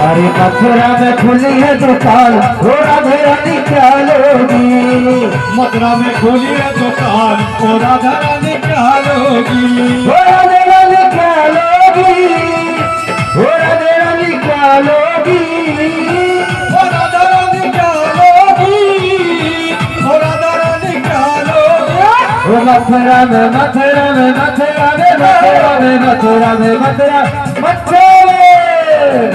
अरे मथुरा में खुली है दुकान, ओ राधे रानी क्या लोगी। मथुरा में खुली है दुकान, ओ राधा रानी क्या लोगी। ओ राधे रानी क्या लोगी, ओ राधे रानी क्या लोगी, ओ राधा रानी क्या लोगी, ओ राधा रानी क्या लोगी। ओ मथुरा में मथुरा में मथुरा में मथुरा में मथुरा में मथुरा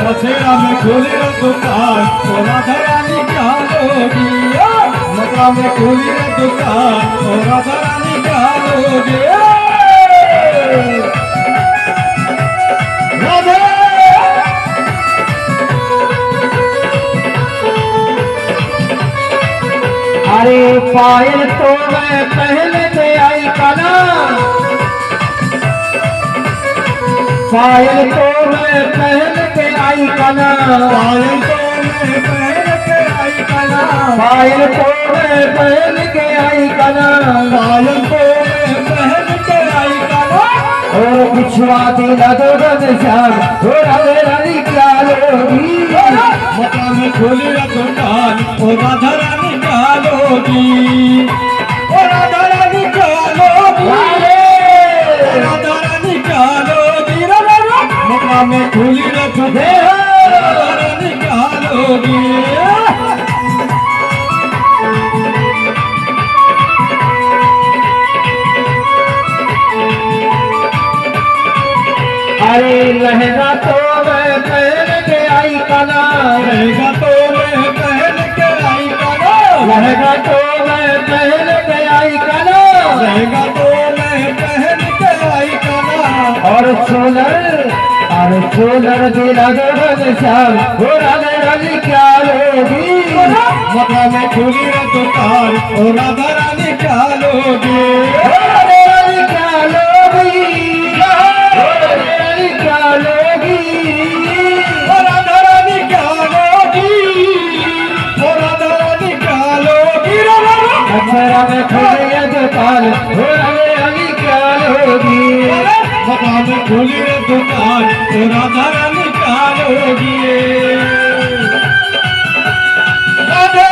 मथुरा में खुली है दुकान, ओ राधा रानी क्या लोगी। मथुरा में खुली है दुकान, ओ राधा रानी क्या लोगी। राधे अरे पायल तो मैं पहले से आई कना, पायल तो मैं पहले से आई कना, पायल तो मैं पहन के आई कना, पायल तो मैं पहले के आई कना, पायल तो मैं पहन के आई कना। और पिछवा दिला दो श्याम, ओ राधे रानी क्या लोगी। मथुरा में खुली है दुकान, ओ राधा रानी क्या लोगी। ओ राधा रानी क्या लोगी, ओ राधा रानी क्या लोगी। मथुरा में खुली है दुकान, ओ राधा रानी क्या लोगी। अरे लहंगा तो मैं पहन के आई कना, लहंगा तो मैं पहन के आई कना, लहंगा तो मैं पहन के आई कना, लहंगा तो मैं पहन के आई कना। और सोलर दिला दो श्याम, ओ राधे रानी क्या लोगी। मथुरा में खुली है दुकान, ओ राधा रानी क्या लोगी। ओ राधे रानी क्या लोगी, ओ राधे रानी क्या लोगी, ओ राधा रानी क्या लोगी, ओ राधा रानी क्या लोगी। मथुरा में खुली है दुकान, ओ राधे रानी क्या लोगी। मथुरा में खुली है दुकान, ओ राधा रानी क्या लोगी। राधे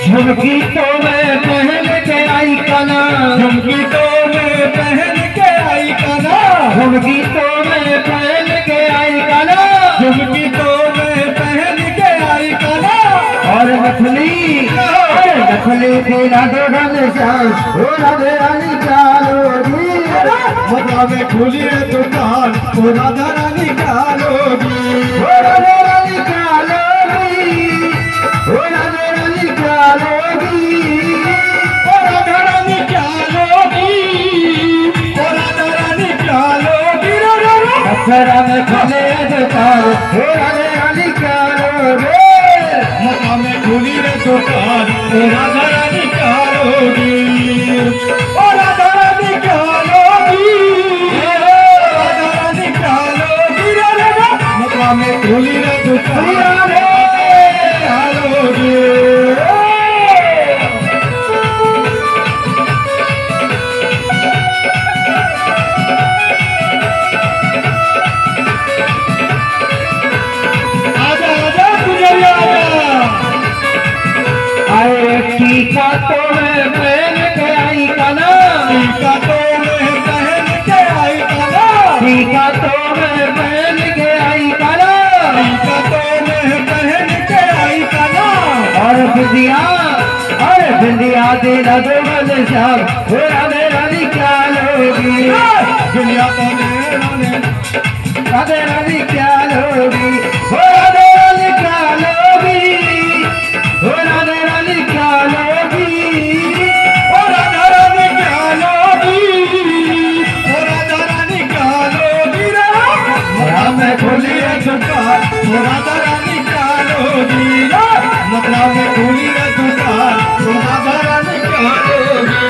झुमकी तो मैं पहन के आई कना, झुमकी तो मैं पहन के आई कना, झुमकी तो मैं पहन के आई कना, झुमकी तो मैं पहन के आई कना। और नथली दिला दो श्याम, ओ राधे रानी क्या लोगी। मथुरा में खुली है दुकान, ओ राधा रानी क्या लोगी। ओ राधे रानी क्या लोगी, ओ राधे रानी क्या लोगी, ओ राधा रानी क्या लोगी, ओ राधा रानी क्या लोगी। मथुरा में खुले दुकान, ओ राधे रानी क्या लोगी। मथुरा में खुली है दुकान, ओ राधा रानी क्या लोगी। ओ राधा रानी क्या लोगी, ओ राधा रानी क्या लोगी। मथुरा में खुली है दुकान, क्या लोगी। आजा आजा गुजरिया आजा। अरे टीका तो मैं पहन के आई कना, टीका तो मैं पहन के आई कना, टीका तो मैं पहन के आई कना, टीका तो मैं पहन के आई कना। और बिंदिया दिला दो श्याम, ओ राधे रानी क्या लोगी। दुनिया तो ने राधे रानी क्या लोगी, ओ राधे रानी क्या लोगी, ओ राधे रानी क्या लोगी, ओ राधा रानी क्या लोगी, ओ राधा रानी क्या लोगी। मैं खुली है दुकान, ओ राधा रानी क्या लोगी। राम खुली रे दुकान ओ राधा रानी क्या लोगी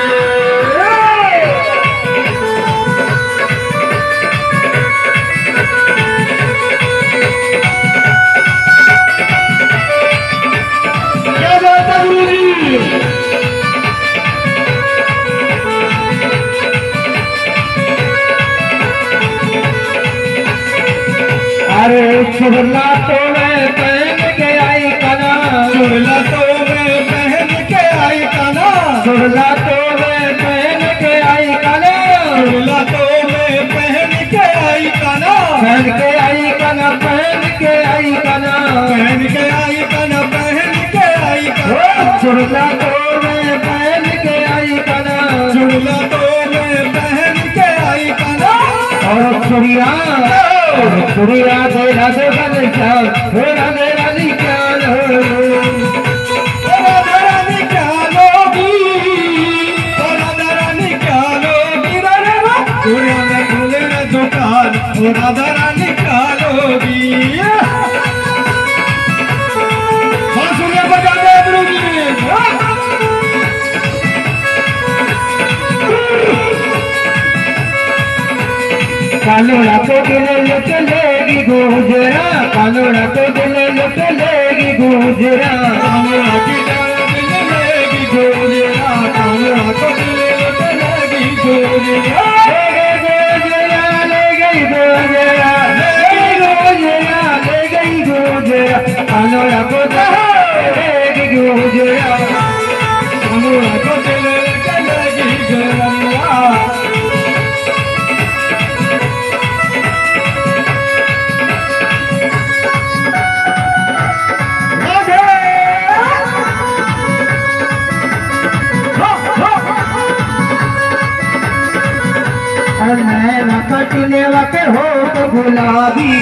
क्या बात है गुरु जी? अरे चुड़ला तो मैं पहन के आई कना, चुड़ला तो मैं पहन के आई कना, चुड़ला तो मैं पहन के आई कना, चुड़ला तो मैं पहन के आई कना, पहन के आई कना, पहन के आई कना, पहन के आई कना, पहन के आई कना, चुड़ला तो मैं पहन के आई कना, चुड़ला तो मैं पहन के आई कना, और चुड़िया चुड़िया दे राधे राधे श्याम, हे राधे राधे क्या लोगी, राधा रानी क्या लोगी, राधा रानी क्या लोगी, दुनिया में खुले रे दुकान ओ राधा रानी क्या लोगी। बांसुरियां बजा दे गुरु जी। कानूड़ा तो दिले लुट लेगी गुजरा, कानूड़ा तो दिले लुट लेगी गुजरा, कानूड़ा की दिल लेगी गुजरा, कानूड़ा को दिल लेगी गुजरा, ले गई गुजरा, ले गई गुजरा, ले गई गुजरा, कानूड़ा को लेगी गुजरा, कानूड़ा को दिल लेगी गुजरा। मैं न कटने वक्त हो तो गुलाबी